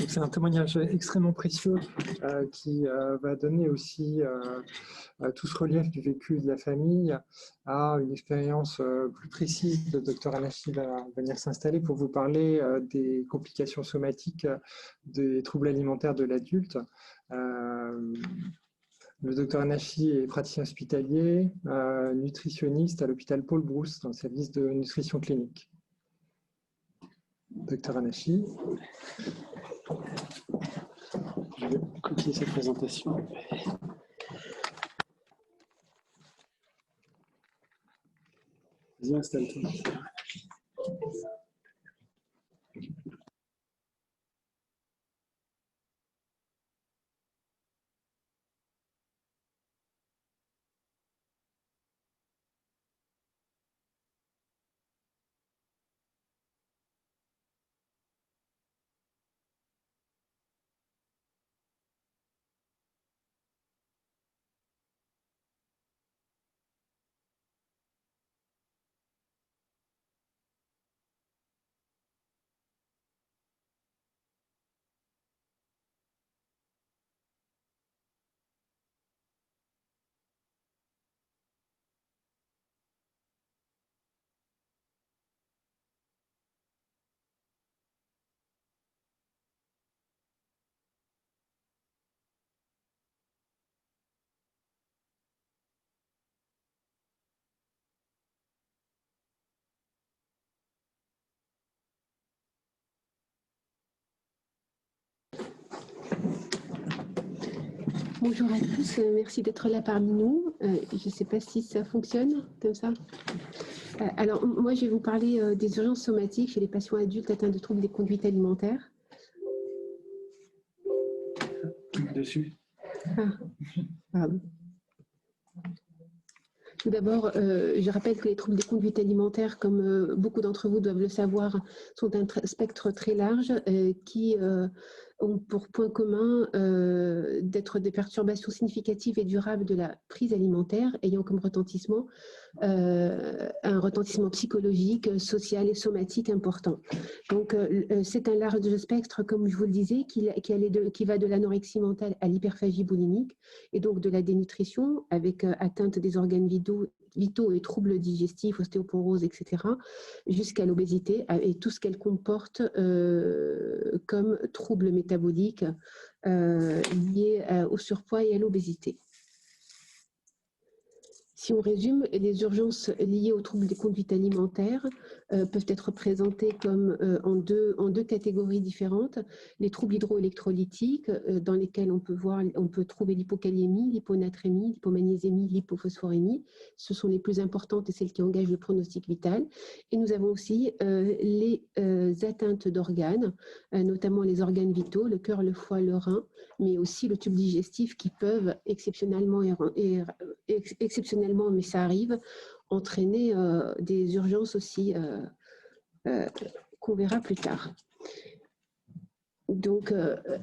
C'est un témoignage extrêmement précieux qui va donner aussi tout ce relief du vécu de la famille à une expérience plus précise. Le docteur Anachi va venir s'installer pour vous parler des complications somatiques des troubles alimentaires de l'adulte. Le docteur Anachi est praticien hospitalier, nutritionniste à l'hôpital Paul Brousse dans le service de nutrition clinique. Docteur Anachi. Je vais copier cette présentation. Vas-y, installe-toi. Bonjour à tous, merci d'être là parmi nous. Je ne sais pas si ça fonctionne comme ça. Alors, moi, je vais vous parler des urgences somatiques chez les patients adultes atteints de troubles des conduites alimentaires. Clique dessus. Ah, pardon. Tout d'abord, je rappelle que les troubles des conduites alimentaires, comme beaucoup d'entre vous doivent le savoir, sont un spectre très large qui ont pour point commun d'être des perturbations significatives et durables de la prise alimentaire, ayant comme retentissement un retentissement psychologique, social et somatique important. Donc, c'est un large spectre, comme je vous le disais, qui va de l'anorexie mentale à l'hyperphagie boulimique, et donc de la dénutrition, avec atteinte des organes vitaux et troubles digestifs, ostéoporose, etc., jusqu'à l'obésité et tout ce qu'elle comporte comme troubles métaboliques liés au surpoids et à l'obésité. Si on résume, les urgences liées aux troubles des conduites alimentaires peuvent être présentées comme en deux catégories différentes. Les troubles hydroélectrolytiques, dans lesquels on peut trouver l'hypokaliémie, l'hyponatrémie, l'hypomagnésémie, l'hypophosphorémie. Ce sont les plus importantes et celles qui engagent le pronostic vital. Et nous avons aussi les atteintes d'organes, notamment les organes vitaux, le cœur, le foie, le rein, mais aussi le tube digestif qui peuvent exceptionnellement, mais ça arrive, entraîner des urgences aussi qu'on verra plus tard. Donc,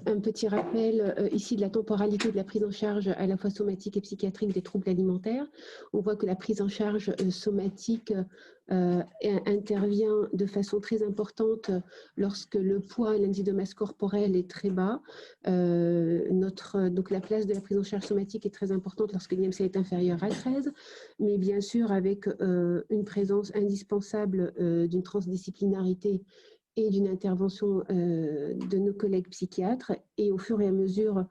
un petit rappel ici de la temporalité de la prise en charge à la fois somatique et psychiatrique des troubles alimentaires. On voit que la prise en charge somatique intervient de façon très importante lorsque le poids et l'indice de masse corporelle est très bas. Donc, la place de la prise en charge somatique est très importante lorsque l'IMC est inférieur à 13, mais bien sûr avec une présence indispensable d'une transdisciplinarité et d'une intervention de nos collègues psychiatres. Et au fur et à mesure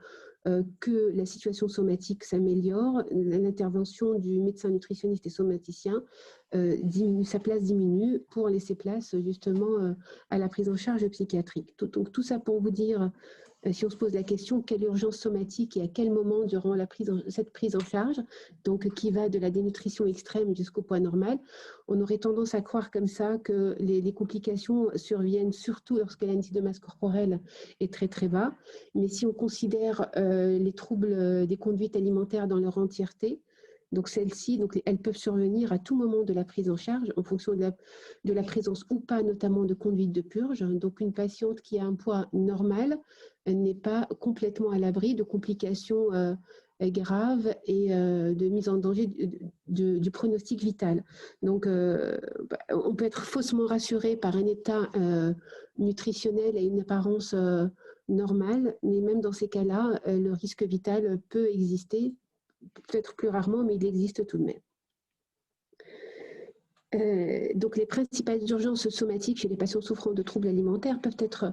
que la situation somatique s'améliore, l'intervention du médecin nutritionniste et somaticien sa place diminue pour laisser place justement à la prise en charge psychiatrique. Donc tout ça pour vous dire, si on se pose la question, quelle urgence somatique et à quel moment durant cette prise en charge, donc qui va de la dénutrition extrême jusqu'au poids normal, on aurait tendance à croire comme ça que les complications surviennent surtout lorsque l'indice de masse corporelle est très très bas. Mais si on considère les troubles des conduites alimentaires dans leur entièreté, donc celles-ci, elles peuvent survenir à tout moment de la prise en charge en fonction de la présence ou pas notamment de conduite de purge. Donc une patiente qui a un poids normal n'est pas complètement à l'abri de complications grave et de mise en danger du pronostic vital. Donc, on peut être faussement rassuré par un état nutritionnel et une apparence normale, mais même dans ces cas-là, le risque vital peut exister, peut-être plus rarement, mais il existe tout de même. Donc, les principales urgences somatiques chez les patients souffrant de troubles alimentaires peuvent être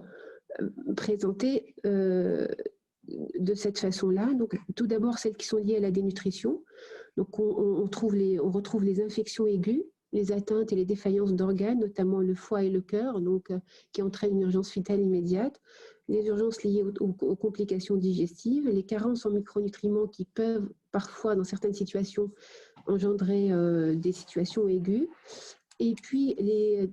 présentées de cette façon-là. Donc, tout d'abord, celles qui sont liées à la dénutrition. Donc, on retrouve les infections aiguës, les atteintes et les défaillances d'organes, notamment le foie et le cœur, donc, qui entraînent une urgence vitale immédiate. Les urgences liées aux complications digestives, les carences en micronutriments qui peuvent parfois, dans certaines situations, engendrer des situations aiguës. Et puis, les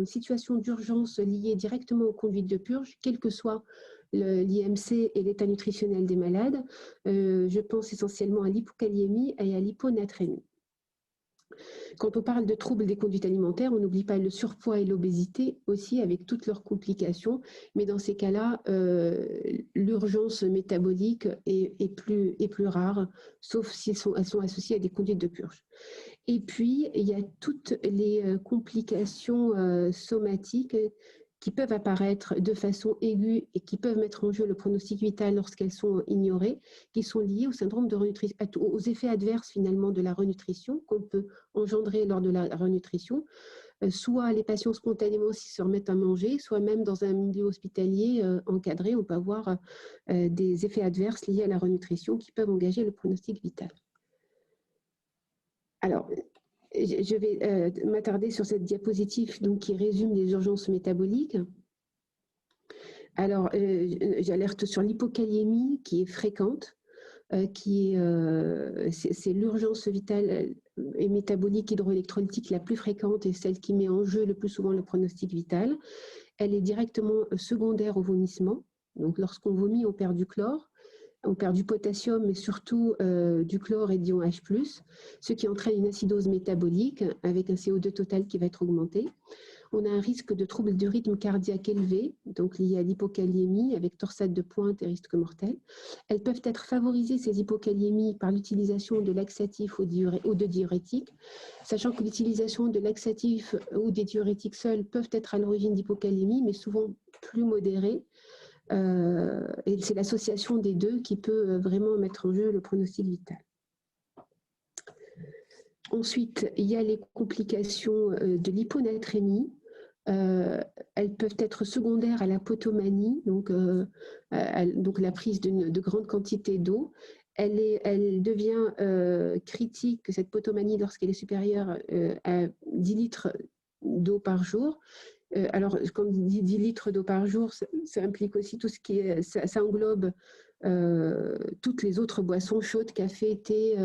situations d'urgence liées directement aux conduites de purge, quel que soit l'IMC et l'état nutritionnel des malades. Je pense essentiellement à l'hypokaliémie et à l'hyponatrémie. Quand on parle de troubles des conduites alimentaires, on n'oublie pas le surpoids et l'obésité aussi, avec toutes leurs complications. Mais dans ces cas-là, l'urgence métabolique est plus rare, sauf si elles sont associées à des conduites de purge. Et puis, il y a toutes les complications somatiques qui peuvent apparaître de façon aiguë et qui peuvent mettre en jeu le pronostic vital lorsqu'elles sont ignorées, qui sont liées au syndrome de renutrition, aux effets adverses finalement de la renutrition qu'on peut engendrer lors de la renutrition, soit les patients spontanément s'ils se remettent à manger, soit même dans un milieu hospitalier encadré, on peut avoir des effets adverses liés à la renutrition qui peuvent engager le pronostic vital. Alors, je vais m'attarder sur cette diapositive donc, qui résume les urgences métaboliques. Alors, j'alerte sur l'hypokaliémie qui est fréquente, c'est l'urgence vitale et métabolique hydroélectrolytique la plus fréquente et celle qui met en jeu le plus souvent le pronostic vital. Elle est directement secondaire au vomissement. Donc, lorsqu'on vomit, on perd du chlore. On perd du potassium, mais surtout du chlore et d'ion H+, ce qui entraîne une acidose métabolique avec un CO2 total qui va être augmenté. On a un risque de troubles du rythme cardiaque élevé, donc lié à l'hypokaliémie avec torsade de pointe et risque mortel. Elles peuvent être favorisées, ces hypokaliémies, par l'utilisation de laxatifs ou de diurétiques, sachant que l'utilisation de laxatifs ou des diurétiques seuls peuvent être à l'origine d'hypokaliémie, mais souvent plus modérées. Et c'est l'association des deux qui peut vraiment mettre en jeu le pronostic vital. Ensuite, il y a les complications de l'hyponatrémie. Elles peuvent être secondaires à la potomanie, donc la prise de grandes quantités d'eau. Elle devient critique, cette potomanie, lorsqu'elle est supérieure à 10 litres d'eau par jour. Alors, quand on dit 10 litres d'eau par jour, ça implique aussi tout ce qui est, ça englobe toutes les autres boissons chaudes, café, thé,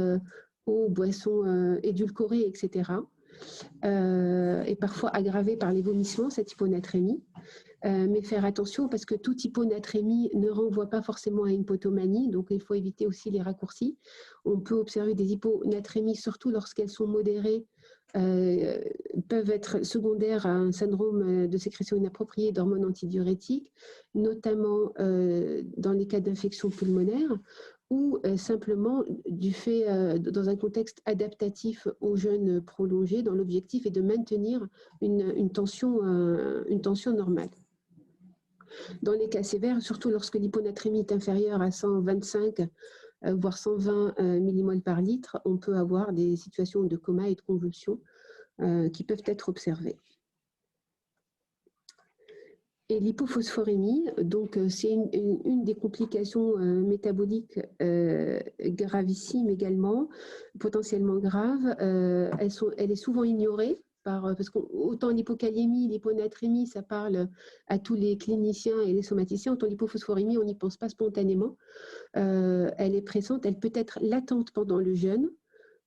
eau, boissons édulcorées, etc. Et parfois aggravée par les vomissements, cette hyponatrémie. Mais faire attention parce que toute hyponatrémie ne renvoie pas forcément à une potomanie, donc il faut éviter aussi les raccourcis. On peut observer des hyponatrémies, surtout lorsqu'elles sont modérées, peuvent être secondaires à un syndrome de sécrétion inappropriée d'hormones antidiurétiques, notamment dans les cas d'infection pulmonaire, ou simplement du fait, dans un contexte adaptatif au jeûne prolongé, dans l'objectif est de maintenir une tension normale. Dans les cas sévères, surtout lorsque l'hyponatrémie est inférieure à 125 voire 120 millimoles par litre, on peut avoir des situations de coma et de convulsions qui peuvent être observées. Et l'hypophosphorémie, donc c'est une des complications métaboliques gravissimes également, potentiellement graves. Elle est souvent ignorée parce qu'autant l'hypokaliémie, l'hyponatrémie, ça parle à tous les cliniciens et les somaticiens, autant l'hypophosphorémie, on n'y pense pas spontanément. Elle est présente, elle peut être latente pendant le jeûne,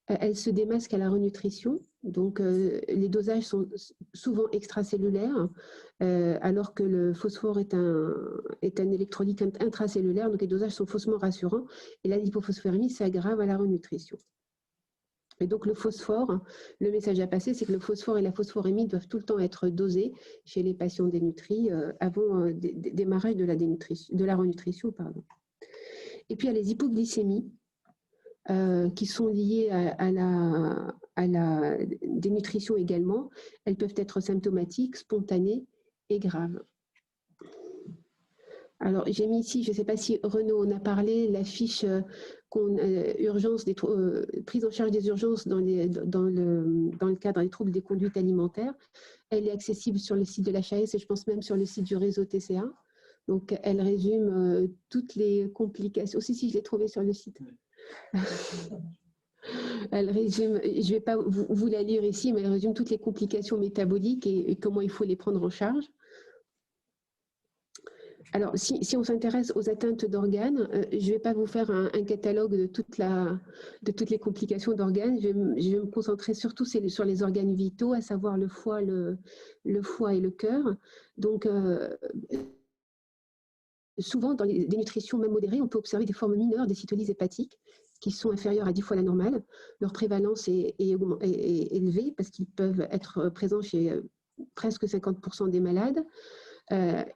elle se démasque à la renutrition, donc les dosages sont souvent extracellulaires, alors que le phosphore est un électrolyte intracellulaire, donc les dosages sont faussement rassurants, et la hypophosphorémie s'aggrave à la renutrition. Et donc le phosphore, le message à passer, c'est que le phosphore et la phosphorémie doivent tout le temps être dosés chez les patients dénutris avant démarrage de la renutrition. Et puis, il y a les hypoglycémies qui sont liées à la dénutrition également. Elles peuvent être symptomatiques, spontanées et graves. Alors, j'ai mis ici, je ne sais pas si Renaud en a parlé, la fiche prise en charge des urgences dans le cadre des troubles des conduites alimentaires. Elle est accessible sur le site de l'HAS et je pense même sur le site du réseau TCA. Donc, elle résume toutes les complications. Si, je l'ai trouvée sur le site. Elle résume, je ne vais pas vous la lire ici, mais elle résume toutes les complications métaboliques et comment il faut les prendre en charge. Alors, si on s'intéresse aux atteintes d'organes, je ne vais pas vous faire un catalogue de toutes les complications d'organes. Je vais me concentrer surtout sur les organes vitaux, à savoir le foie, le foie et le cœur. Donc, souvent, dans les dénutritions même modérées, on peut observer des formes mineures des cytolyses hépatiques qui sont inférieures à 10 fois la normale. Leur prévalence est élevée parce qu'ils peuvent être présents chez presque 50% des malades.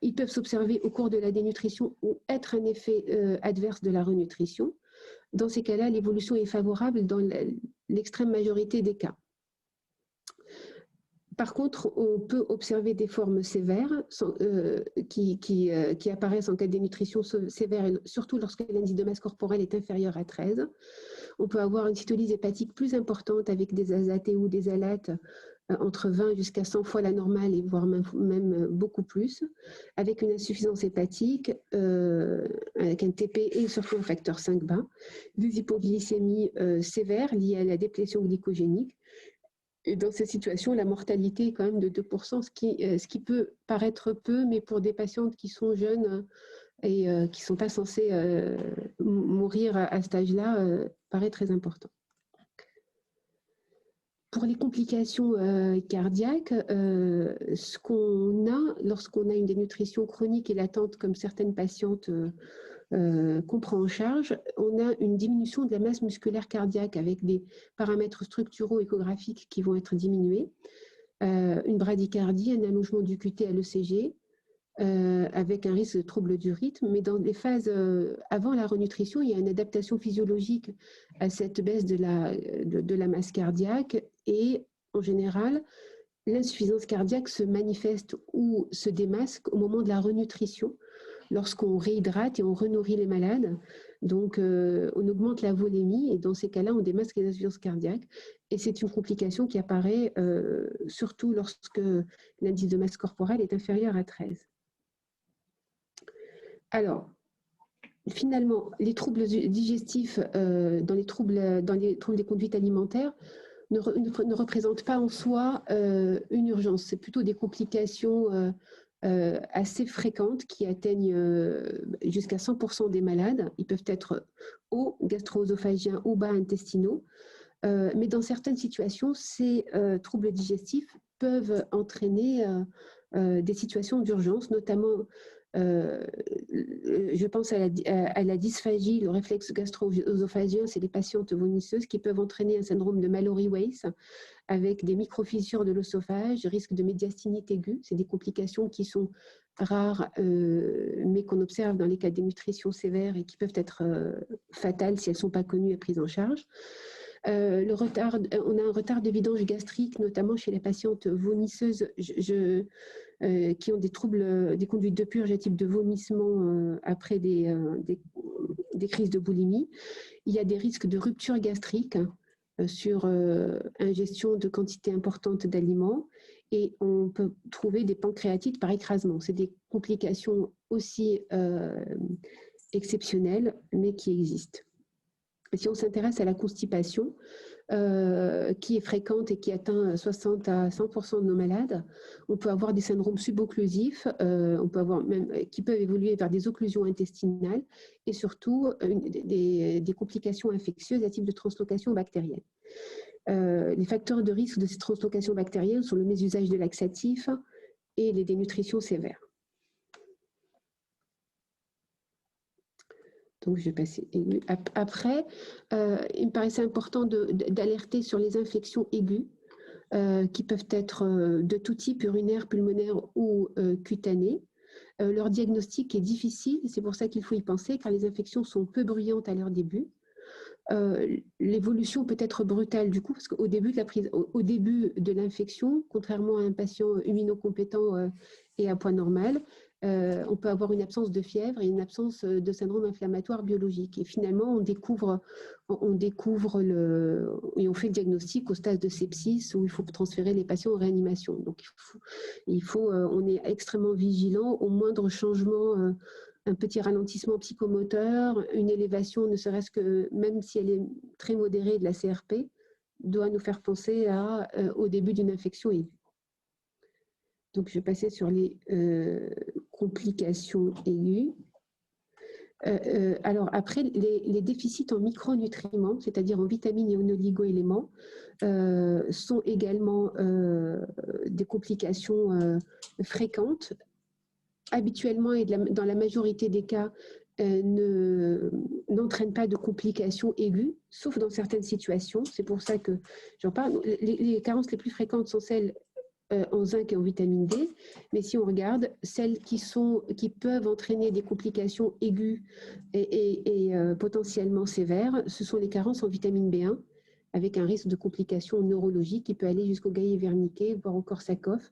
Ils peuvent s'observer au cours de la dénutrition ou être un effet adverse de la renutrition. Dans ces cas-là, l'évolution est favorable dans l'extrême majorité des cas. Par contre, on peut observer des formes sévères qui apparaissent en cas de dénutrition sévère, surtout lorsque l'indice de masse corporelle est inférieur à 13. On peut avoir une cytolyse hépatique plus importante avec des azathées ou des alates entre 20 jusqu'à 100 fois la normale, et voire même beaucoup plus, avec une insuffisance hépatique, avec un TP et surtout un facteur 5 bas, des hypoglycémies sévères liées à la déplétion glycogénique. Et dans ces situations, la mortalité est quand même de 2%, ce qui peut paraître peu, mais pour des patientes qui sont jeunes et qui ne sont pas censées mourir à cet âge-là, paraît très important. Pour les complications cardiaques, ce qu'on a lorsqu'on a une dénutrition chronique et latente, comme certaines patientes qu'on prend en charge, on a une diminution de la masse musculaire cardiaque avec des paramètres structuraux échographiques qui vont être diminués, une bradycardie, un allongement du QT à l'ECG, avec un risque de trouble du rythme. Mais dans les phases avant la renutrition, il y a une adaptation physiologique à cette baisse de la masse cardiaque et en général, l'insuffisance cardiaque se manifeste ou se démasque au moment de la renutrition, lorsqu'on réhydrate et on renourrit les malades. Donc, on augmente la volémie et dans ces cas-là, on démasque les insuffisances cardiaques. Et c'est une complication qui apparaît surtout lorsque l'indice de masse corporelle est inférieur à 13. Alors, finalement, les troubles digestifs dans les troubles des conduites alimentaires ne représentent pas en soi une urgence. C'est plutôt des complications assez fréquentes qui atteignent jusqu'à 100% des malades. Ils peuvent être hauts gastro-œsophagiens ou bas intestinaux. Mais dans certaines situations, ces troubles digestifs peuvent entraîner des situations d'urgence, notamment je pense à la dysphagie, le réflexe gastro-œsophagien, c'est les patientes vomisseuses qui peuvent entraîner un syndrome de Mallory-Weiss avec des microfissures de l'œsophage, risque de médiastinite aiguë. C'est des complications qui sont rares, mais qu'on observe dans les cas de dénutrition sévère et qui peuvent être fatales si elles ne sont pas connues et prises en charge. On a un retard de vidange gastrique, notamment chez les patientes vomisseuses qui ont des troubles, des conduites de purge à type de vomissement après des crises de boulimie. Il y a des risques de rupture gastrique sur ingestion de quantités importantes d'aliments et on peut trouver des pancréatites par écrasement. C'est des complications aussi exceptionnelles, mais qui existent. Et si on s'intéresse à la constipation, qui est fréquente et qui atteint 60 à 100% de nos malades, on peut avoir des syndromes subocclusifs, on peut avoir même, qui peuvent évoluer vers des occlusions intestinales et surtout des complications infectieuses à type de translocation bactérienne. Les facteurs de risque de ces translocations bactériennes sont le mésusage de laxatifs et les dénutritions sévères. Donc, je vais passer aigu. Après, il me paraissait important d'alerter sur les infections aiguës qui peuvent être de tout type, urinaires, pulmonaires ou cutanées. Leur diagnostic est difficile, c'est pour ça qu'il faut y penser, car les infections sont peu bruyantes à leur début. L'évolution peut être brutale du coup, parce qu'au début au début de l'infection, contrairement à un patient immunocompétent et à poids normal, on peut avoir une absence de fièvre et une absence de syndrome inflammatoire biologique. Et finalement, on découvre et on fait le diagnostic au stade de sepsis où il faut transférer les patients en réanimation. Donc, on est extrêmement vigilant au moindre changement, un petit ralentissement psychomoteur, une élévation, ne serait-ce que, même si elle est très modérée, de la CRP, doit nous faire penser au début d'une infection aiguë. Donc, je vais passer sur les complications aiguës. Alors, après, les déficits en micronutriments, c'est-à-dire en vitamines et en oligo-éléments, sont également des complications fréquentes. Habituellement et dans la majorité des cas, n'entraînent pas de complications aiguës, sauf dans certaines situations. C'est pour ça que j'en parle. Les carences les plus fréquentes sont celles en zinc et en vitamine D, mais si on regarde, celles qui peuvent entraîner des complications aiguës et potentiellement sévères, ce sont les carences en vitamine B1, avec un risque de complications neurologiques qui peut aller jusqu'au Gaillet Wernicke, voire au Korsakoff.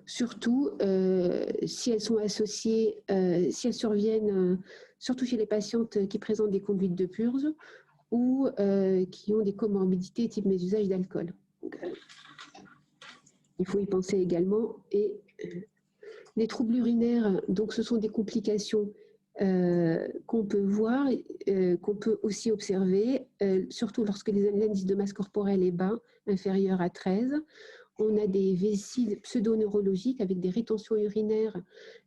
Surtout si elles sont associées, si elles surviennent, surtout chez les patientes qui présentent des conduites de purge ou qui ont des comorbidités type mésusage d'alcool. Il faut y penser également. Et les troubles urinaires, donc ce sont des complications qu'on peut voir, qu'on peut aussi observer, surtout lorsque l'indice de masse corporelle est bas, inférieur à 13. On a des vessies pseudo-neurologiques avec des rétentions urinaires,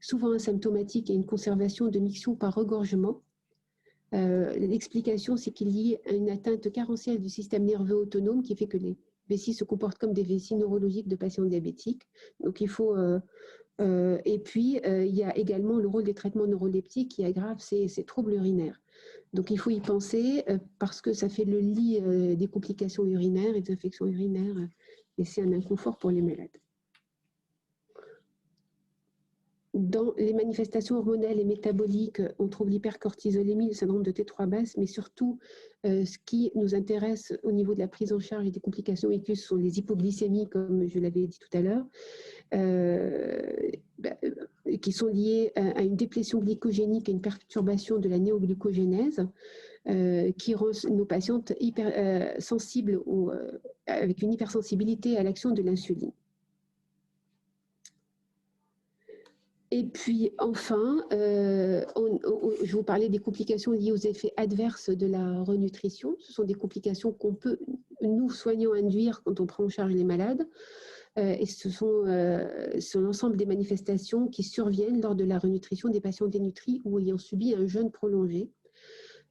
souvent asymptomatiques et une conservation de miction par regorgement. L'explication, c'est qu'il y a une atteinte carentielle du système nerveux autonome qui fait que les vessies se comportent comme des vessies neurologiques de patients diabétiques. Donc il faut... et puis, il y a également le rôle des traitements neuroleptiques qui aggravent ces troubles urinaires. Donc, il faut y penser parce que ça fait le lit des complications urinaires et des infections urinaires et c'est un inconfort pour les malades. Dans les manifestations hormonales et métaboliques, on trouve l'hypercortisolémie, le syndrome de T3 basse, mais surtout, ce qui nous intéresse au niveau de la prise en charge et des complications aiguës sont les hypoglycémies, comme je l'avais dit tout à l'heure, qui sont liées à une déplétion glycogénique et une perturbation de la néoglucogénèse, qui rend nos patientes sensibles avec une hypersensibilité à l'action de l'insuline. Et puis enfin, je vous parlais des complications liées aux effets adverses de la renutrition. Ce sont des complications qu'on peut, nous, soignants, induire quand on prend en charge les malades. Et ce sont l'ensemble des manifestations qui surviennent lors de la renutrition des patients dénutris ou ayant subi un jeûne prolongé.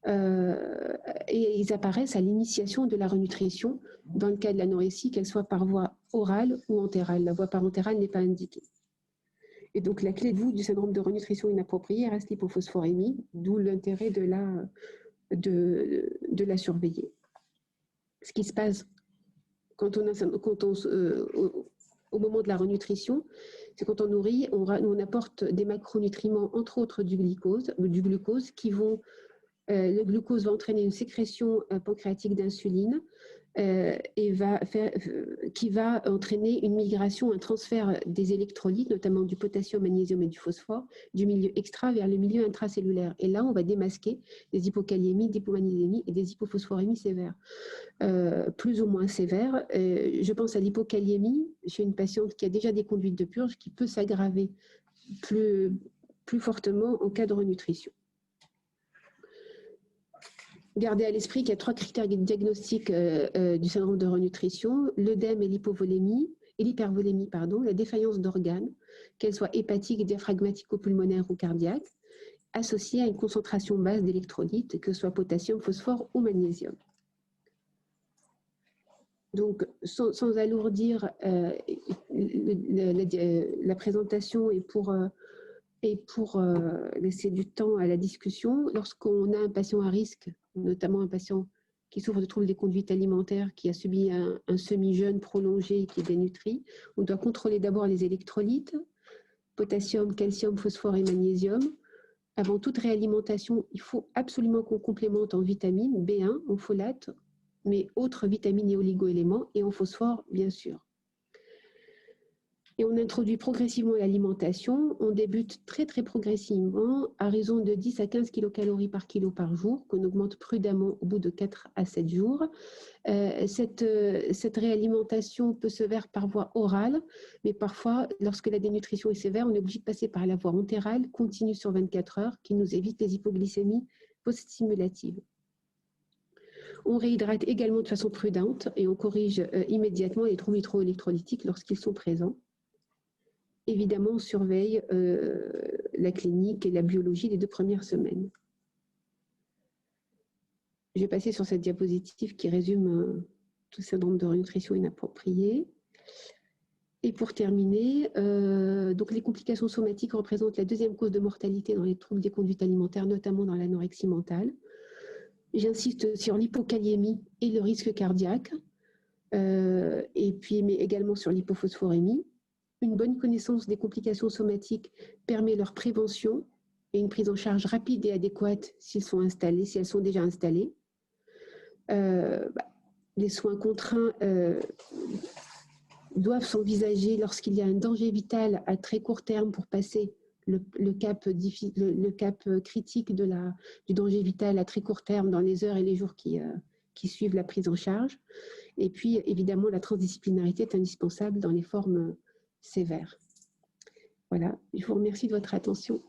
Et ils apparaissent à l'initiation de la renutrition dans le cas de l'anorexie, qu'elle soit par voie orale ou entérale. La voie parentérale n'est pas indiquée. Et donc, la clé de voûte du syndrome de renutrition inappropriée reste l'hypophosphorémie, d'où l'intérêt de la surveiller. Ce qui se passe au moment de la renutrition, c'est quand on nourrit, on apporte des macronutriments, entre autres du glucose qui vont, le glucose va entraîner une sécrétion pancréatique d'insuline et qui va entraîner une migration, un transfert des électrolytes, notamment du potassium, magnésium et du phosphore, du milieu extra vers le milieu intracellulaire. Et là, on va démasquer des hypokaliémies, des hypomagnésémies et des hypophosphorémies sévères. Plus ou moins sévères. Je pense à l'hypokaliémie chez une patiente qui a déjà des conduites de purge qui peut s'aggraver plus fortement en cas de renutrition. Gardez à l'esprit qu'il y a 3 critères diagnostiques du syndrome de renutrition, l'œdème et l'hypervolémie, la défaillance d'organes, qu'elles soient hépatiques, diaphragmatico-pulmonaires ou cardiaques, associées à une concentration basse d'électrolytes, que ce soit potassium, phosphore ou magnésium. Donc, sans alourdir la présentation et pour laisser du temps à la discussion, lorsqu'on a un patient à risque, notamment un patient qui souffre de troubles des conduites alimentaires, qui a subi un semi-jeûne prolongé et qui est dénutri, on doit contrôler d'abord les électrolytes, potassium, calcium, phosphore et magnésium. Avant toute réalimentation, il faut absolument qu'on complémente en vitamines, B1, en folate, mais autres vitamines et oligo-éléments, et en phosphore, bien sûr. Et on introduit progressivement l'alimentation. On débute très progressivement à raison de 10 à 15 kilocalories par kilo par jour, qu'on augmente prudemment au bout de 4 à 7 jours. Cette réalimentation peut se faire par voie orale, mais parfois, lorsque la dénutrition est sévère, on est obligé de passer par la voie entérale, continue sur 24 heures, qui nous évite les hypoglycémies post-stimulatives. On réhydrate également de façon prudente et on corrige immédiatement les troubles hydroélectrolytiques lorsqu'ils sont présents. Évidemment, on surveille la clinique et la biologie les 2 premières semaines. Je vais passer sur cette diapositive qui résume tout syndrome de nutrition inappropriée. Et pour terminer, donc les complications somatiques représentent la 2e cause de mortalité dans les troubles des conduites alimentaires, notamment dans l'anorexie mentale. J'insiste sur l'hypokaliémie et le risque cardiaque, mais également sur l'hypophosphorémie. Une bonne connaissance des complications somatiques permet leur prévention et une prise en charge rapide et adéquate si elles sont déjà installées. Les soins contraints doivent s'envisager lorsqu'il y a un danger vital à très court terme pour passer le cap critique du danger vital à très court terme dans les heures et les jours qui suivent la prise en charge. Et puis, évidemment, la transdisciplinarité est indispensable dans les formes sévères. Voilà, je vous remercie de votre attention.